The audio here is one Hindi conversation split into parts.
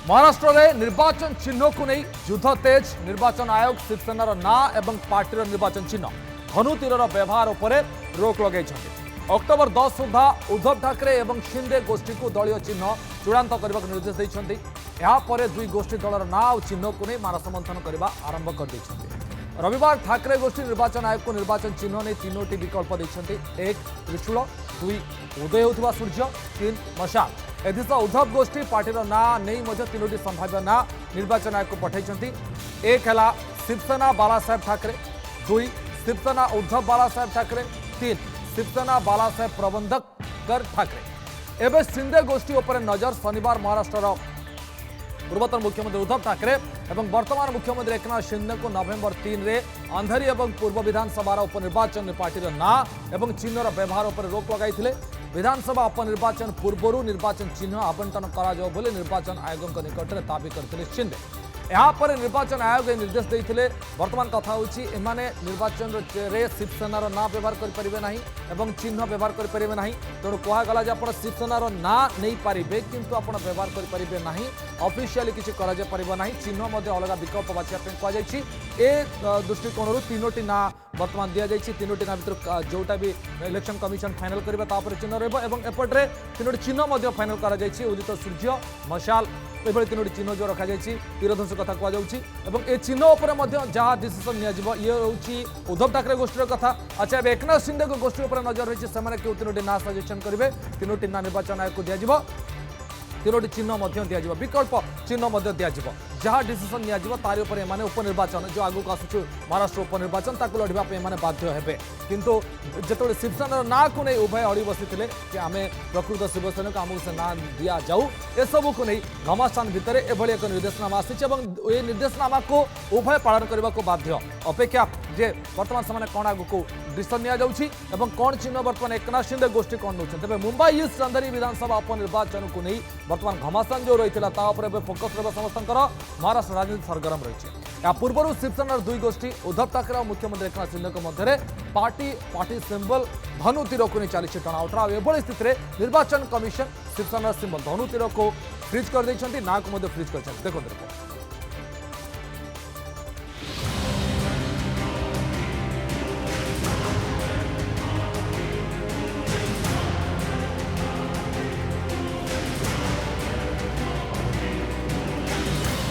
महाराष्ट्र में निर्वाचन चिन्ह को नहीं युद्ध तेज निर्वाचन आयोग शिवसेनार ना एवं पार्टीर निर्वाचन चिन्ह धनुतीर व्यवहार उपर रोक लगे अक्टोबर 10 सुधा उद्धव ठाकरे और शिंदे गोष्ठी को दलीय चिन्ह चूड़ांत करने को निर्देश देते यापर दुई गोष्ठी दलर ना और चिन्ह को नहीं मानस मंथन करने आरंभ कर रविवार ठाकरे गोष्ठी निर्वाचन आयोग को निर्वाचन चिन्ह नहीं तीनोटी विकल्प देते एक त्रिशूल दुई उदय होता सूर्य तीन मशाल एसह उद्धव गोष्ठी पार्टीर ना नहीं तीनोटी संभाव्य ना निर्वाचन आयोग को पठाई एक है शिवसेना बाला साहेब ठाकरे दुई शिवसेना उद्धव बाला साहेब ठाकरे तीन शिवसेना बाला साहेब प्रबंधक ठाकरे एवं शिंदे गोष्ठी उपर नजर शनिवार महाराष्ट्र पूर्वतन मुख्यमंत्री उद्धव ठाकरे और वर्तमान मुख्यमंत्री एकनाथ शिंदे को नवेम्बर 3 रे अंधेरी और पूर्व विधानसभा उपनिर्वाचन में पार्टीर ना और चिन्हर व्यवहार पर रोक लगाई विधानसभा उपनिर्वाचन पूर्व निर्वाचन चिन्ह आवंटन कर निर्वाचन आयोग निकट में दाबी करते शिंदे यापर निर्वाचन आयोग निर्देश देते वर्तमान कथा होने निर्वाचन रे शिवसेनार ना व्यवहार करें चिन्ह व्यवहार करें ना तेणु कहगला आप शिवसेनार ना नहीं पारे किंतु आप व्यवहार करें ना ऑफिशियली किसी ना चिन्ह अलग विकल्प बाछा कहुई ए दृष्टिकोण तीनोटी ना बर्तमान दि जाए तीनोटी ना भर जोटा भी इलेक्शन कमिशन फाइनल करेंगे चिन्ह रपटे तीनोटी चिन्ह फाइनल कर उदित सूर्य मशाल ये तीनोटी चिन्ह जो रखा तीरधनुष कथा कहुई चिन्ह उपर जहाँ डिसीजन ये हूँ उद्धव ठाकरे गोष्ठी कथा अच्छा एकनाथ शिंदे गोष्ठी नजर रही है क्यों तीनोटी ना सजेशन करेंगे तीनोटी ना निर्वाचन आयोग को दिज्व तीनोटी चिन्ह दिज्व विकल्प चिन्ह दिज्व जहाँ डिसीजन तार उपनिर्वाचन जो आगू आसुच महाराष्ट्र उपनिर्वाचन ताकू लड़ाई बाध्य हेबे किंतु जिते शिवसेना ना को नहीं उभय अड़ी बसी कि आम प्रकृत शिवसेना को आमको से ना दि जाऊ एसबू को नहीं घमासान भितर एभली एक निर्देशनामा आसी ये निर्देशनामा को उभय पालन करने को बाध्य अपेक्षा जे बर्तमान से कौन आगू डिसीजन नि कौन चिन्ह बर्तमान एकनाथ शिंदे गोष्ठी कौन नौ तेज मुंबई ईस्ट अंधेरी विधानसभा उपनिर्वाचन को नहीं बर्तमान घमासान जो रही है फोकस रहा समस्त महाराष्ट्र राजनीति सरगरम रही पूर्व शिवसेनार दुई गोष्ठी उद्धव ठाकरे और मुख्यमंत्री एकनाथ शिंदे मध्य पार्टी सिंबल धनु तीर को नहीं चली टणाउटरा एभली स्थिति में निर्वाचन कमिशन शिवसेनार सिंबल धनु तीर को फ्रीज कर देछंती ना को फ्रीज कर देखो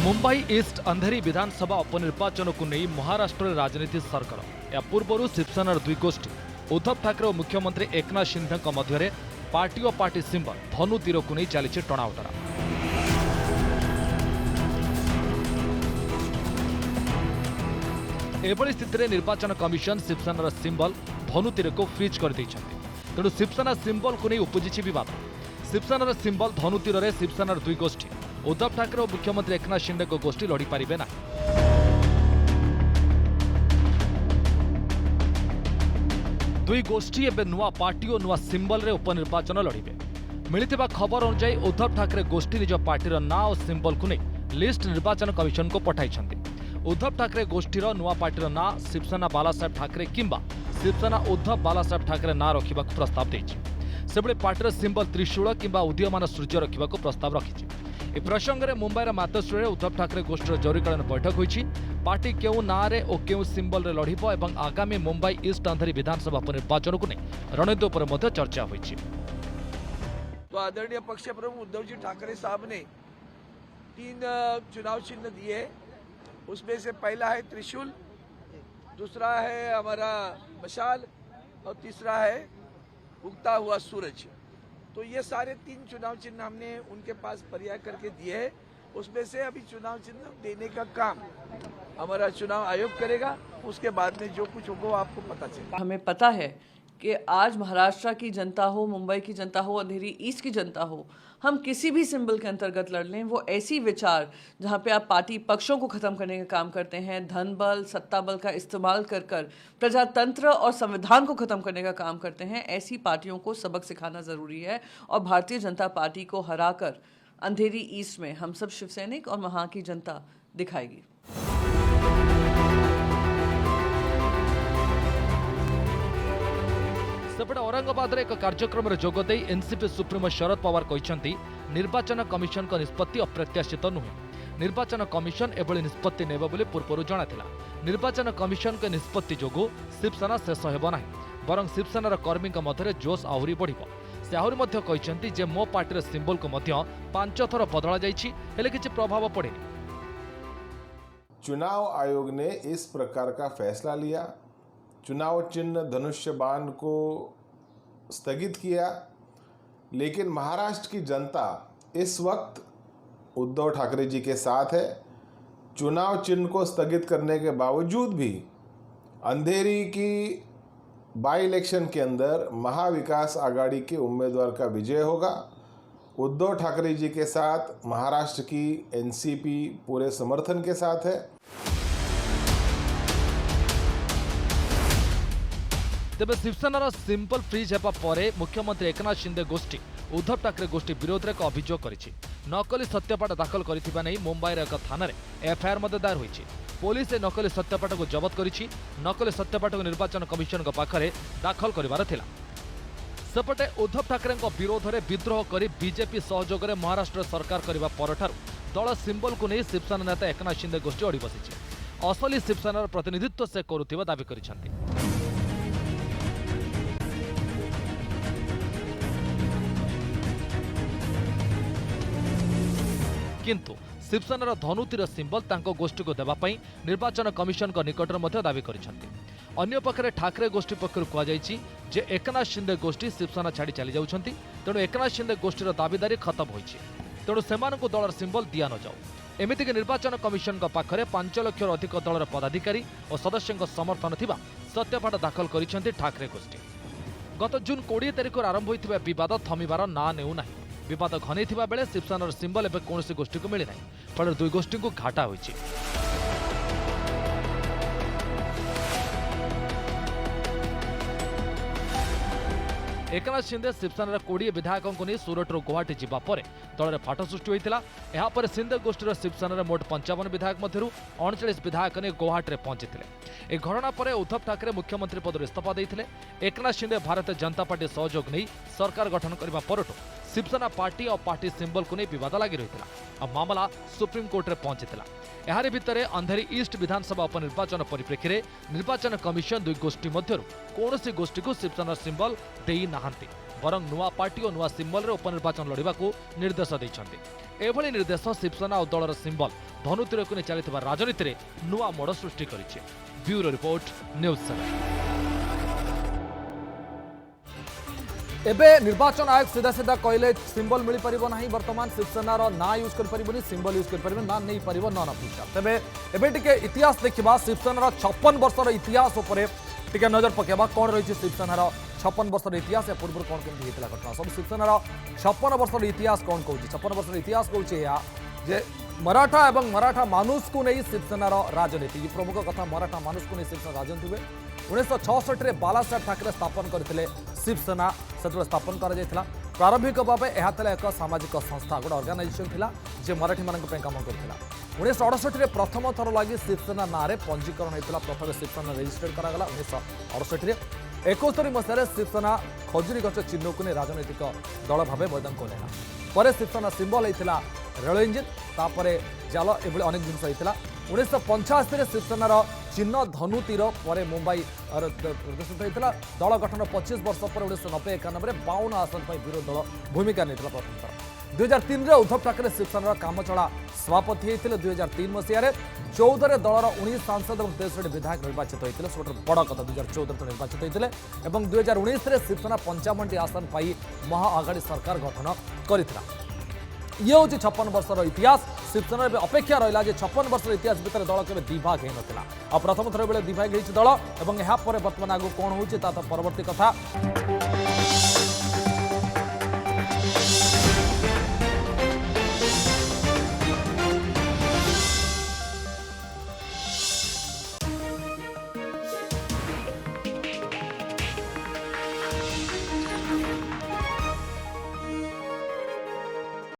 मुंबई ईस्ट अंधेरी विधानसभा उपनिर्वाचन को नहीं महाराष्ट्र राजनीति सरगरम या पूर्व शिवसेनार दुई गोष्ठी उद्धव ठाकरे और मुख्यमंत्री एकनाथ शिंदे मध्य पार्टी और पार्टी सिंबल धनु तीर को नहीं चली टणाउटरा एभली स्थिति में निर्वाचन कमिशन शिवसेनार सिंबल धनु तीर को फ्रीज कर तेणु शिवसेना सिंबल को नहीं उपजी विवाद शिवसेनार सिंबल धनु तीर में शिवसेनार दुई गोष्ठी उद्धव ठाकरे और मुख्यमंत्री एकनाथ शिंदे को गोष्ठी लड़ी पारिबे ना दुई गोष्ठी एवं नुआ पार्टी और नुआ सिंबल रे उपनिर्वाचन लड़िबे मिलिथिबा खबर अनुसार उद्धव ठाकरे गोष्ठी निज पार्टीर ना और सिंबल को नहीं लिस्ट निर्वाचन कमिशन को पठाई उद्धव ठाकरे गोष्ठीर नुआ पार्टीर ना शिवसेना बाला साहेब ठाकरे किंबा शिवसेना उद्धव बाला साहेब ठाकरे ना रखा प्रस्ताव देछि सेबळे पार्टीर सिंबल त्रिशूल किंबा उदीयमान सूर्य रखा प्रस्ताव रखिछि ए प्रसंग में मुंबईर मातोश्री उद्धव ठाकरे गोष्ठीर जरूरीकालीन बैठक होईछि पार्टी केउ नारे और केउ सिंबल रे लढिबो एवं आगामी मुंबई ईस्ट अंधेरी विधानसभा उपनिर्वाचन को नहीं रणनीति पर मध्य चर्चा होईछि। तो आदरणीय पक्ष प्रमुख उद्धव जी ठाकरे साहब ने 3 चुनाव चिन्ह दिए उसमें से पहला है त्रिशूल दूसरा है हमारा मशाल और तीसरा है उगता हुआ सूरज। तो ये सारे 3 चुनाव चिन्ह हमने उनके पास पर्याय करके दिए हैं उसमें से अभी चुनाव चिन्ह देने का काम हमारा चुनाव आयोग करेगा उसके बाद में जो कुछ होगा आपको पता चलेगा। हमें पता है कि आज महाराष्ट्र की जनता हो मुंबई की जनता हो अंधेरी ईस्ट की जनता हो हम किसी भी सिंबल के अंतर्गत लड़ लें वो ऐसी विचार जहां पे आप पार्टी पक्षों को खत्म करने का काम करते हैं धन बल सत्ता बल का इस्तेमाल कर कर प्रजातंत्र और संविधान को खत्म करने का काम करते हैं ऐसी पार्टियों को सबक सिखाना ज़रूरी है और भारतीय जनता पार्टी को हराकर अंधेरी ईस्ट में हम सब शिव सैनिक और वहाँ की जनता दिखाएगी। सेपटे औरंगाबाद एक कार्यक्रम में जोगदे एनसीपी सुप्रीमो शरद पवार कहते निर्वाचन कमिशन का निष्पत्ति अप्रत्याशित नुहे। निर्वाचन कमिशन एभली निष्पत्ति नेब बोली पूर्व जनाथिला। निर्वाचन कमिशन के निष्पत्ति जोगु शिवसेना शेष हेब नाही, बरं शिवसेनार कर्मी मध्य जोश आहरी बढ़िबो। से आहरी मध्य कहते जे मो पार्टी सिंबल को मध्य 5 थर बदला जाइछि हेले किछि प्रभाव पड़ेनि। चुनाव आयोग ने इस प्रकार का फैसला लिया, चुनाव चिन्ह धनुष्य बाण को स्थगित किया, लेकिन महाराष्ट्र की जनता इस वक्त उद्धव ठाकरे जी के साथ है। चुनाव चिन्ह को स्थगित करने के बावजूद भी अंधेरी की बाई इलेक्शन के अंदर महाविकास आघाड़ी के उम्मीदवार का विजय होगा। उद्धव ठाकरे जी के साथ महाराष्ट्र की एनसीपी पूरे समर्थन के साथ है। तेबे शिवसेनार सिंपल फ्रीज हेबा परे मुख्यमंत्री एकनाथ शिंदे गोष्ठी उद्धव ठाकरे गोष्ठी विरोध में एक अभियोग करिछि। नकली सत्यपाठ दाखल करिथिबा नै मुंबईर एक थाना एफआईआर मध्य दायर होइछि। पुलिस नकली सत्यपाठ को जबत करिछि। नकली सत्यपाठ को निर्वाचन कमिशन पाखरे दाखल करिवार थिला। सेपटे उद्धव ठाकरे विरोध में विद्रोह कर बीजेपी सहयोग में महाराष्ट्र सरकार करने परठारु दल सिंबल को नहीं शिवसेना नेता एकनाथ शिंदे गोष्ठी अड़ी बसी असली शिवसेनार प्रतिनिधित्व से करुथिबा दाबी करिसेंति। किंतु शिवसेनार धनुतीर सिंबल तांको गोष्ठी को देवाई निर्वाचन कमिशन को निकटर मध्य दाबी करिसेंति। अन्य पक्षरे ठाकरे गोष्ठी पक्षर कहुଯାଇଛି जे एकनाथ शिंदे गोष्ठी शिवसेना छाड़ी चली जाउछंती, तेणु एकनाथ शिंदे गोष्ठीर दाबीदारी खत्म होइछि, तेणु सेमानकु दलर सिंबल दिया न जाऊ। एमितिक निर्वाचन कमिशन पाखरे 5 लाख अधिक दलर पदाधिकारी और सदस्यों समर्थन थिबा सत्यपाठ दाखल करिसेंति ठाकरे गोष्ठी। गत जून 20 तारिख आरंभ होइथिबा विवाद थमिबार ना नेउ नाही। विवाद घनैथिबा बेले शिवसेनार सिंबल एबे कौनसी गोष्ठी को मिली नाही, फल दुई गोष्ठी को घाटा होइछि। एकनाथ शिंदे शिवसेनार 20 विधायकों को नहीं सूरतरू गुवाहाटी जावा पर दल फाट सृष्टि होता। यापर शिंदे गोष्ठीर शिवसेनार मोट 55 विधायक मध्य 39 विधायक ने गुवाहाटी पहुंची। ए घटना पर उद्धव ठाकरे मुख्यमंत्री पद इस्तीफा देते। एकनाथ शिंदे भारतीय जनता पार्टी सहयोग नहीं सरकार गठन करने परठू शिवसेना पार्टी और पार्टी सिंबल को नहीं बद लगी रही और मामला सुप्रीम कोर्ट में पहुंची। यार भितर अंधेरी ईस्ट विधानसभा उपनिर्वाचन परिप्रेक्षी में निर्वाचन कमिशन दुई गोष्ठी मध्य कौन गोष्ठी को शिवसेना सिंबल देई नाहांती, बरं नुआ पार्टी और नुआ सिंबल रे उपनिर्वाचन लड़िबा को निर्देश देइछन्ती। एभली निर्देश शिवसेना और दलर सिंबल धनुतीर को नहीं चलता राजनीति में नुआ मोड़ सृष्टि करिछि। Bureau report, news 7। एबे निर्वाचन आयोग सीधा सीधा कहले सिंबल मिल पारिबो नाही, वर्तमान शिवसेनार ना यूज कर पारिबोनी, सिंबल यूज कर पारिबो ना नहीं पारिबो नन ऑफिशियल। तबे एबे टिके इतिहास देखिबा, शिवसेनार 56 वर्षर इतिहास उपरे टिके नजर पकेबा। कोन रहिछि शिवसेनार 56 वर्षर इतिहास, या पूर्व कोन केमति हेतला घटना सब शिवसेनार 56 वर्षर इतिहास कोन कहउछि। 56 वर्षर इतिहास कहउछि या जे मराठा एवं मराठा मानुष को नहीं शिवसेनार राजनीति प्रमुख कथा। मराठा मानुष को नहीं शिवसेना राजनीति हुए 1966 में बालासाहेब ठाकरे स्थापन करते शिवसेना से स्थापन कर प्रारंभिक भाव यह एक सामाजिक संस्था गोटे ऑर्गेनाइजेशन थिला जे मराठी मान काम करता। 1968 में प्रथम थर लगी शिवसेना ना पंजीकरण होता। प्रथम शिवसेना रेजिस्टर्ड करागला 1968 में। 71 मसीह शिवसेना खजुरी गछ चिन्ह को नहीं राजनैतिक दल भाव मैदान को लेना पर शिवसेना सिंबल होता रेल इंजिन, तापर जाल, ये अनेक जिन होता। 1985 में शिवसेनार चिन्ह धनुतीर पर मुंबई प्रदर्शित होता। दल गठन 25 वर्ष पर 1990-91 में 52 आसन पर विरोधी दल भूमिका नहीं प्रथम थर। 2003 में उद्धव ठाकरे शिवसेनार कामचला सभापति होते। 2003 मसीह 14 दलर 19 सांसद और 63 विधायक निर्वाचित होते। सब बड़ कथा 2014 निर्वाचित होते। 2019 में शिवसेना 55 आसन पाई महाआघाड़ी सरकार गठन करथिला। ये हूँ 56 वर्षर इतिहास। शिवसेना अपेक्षा रहा 56 वर्षर इतिहास भितर दल के दिभाग होता। प्रथम थर बेले दिभाग होती दल और यहाँ पर बर्तमान आगे कौन हो परवर्ती कथा।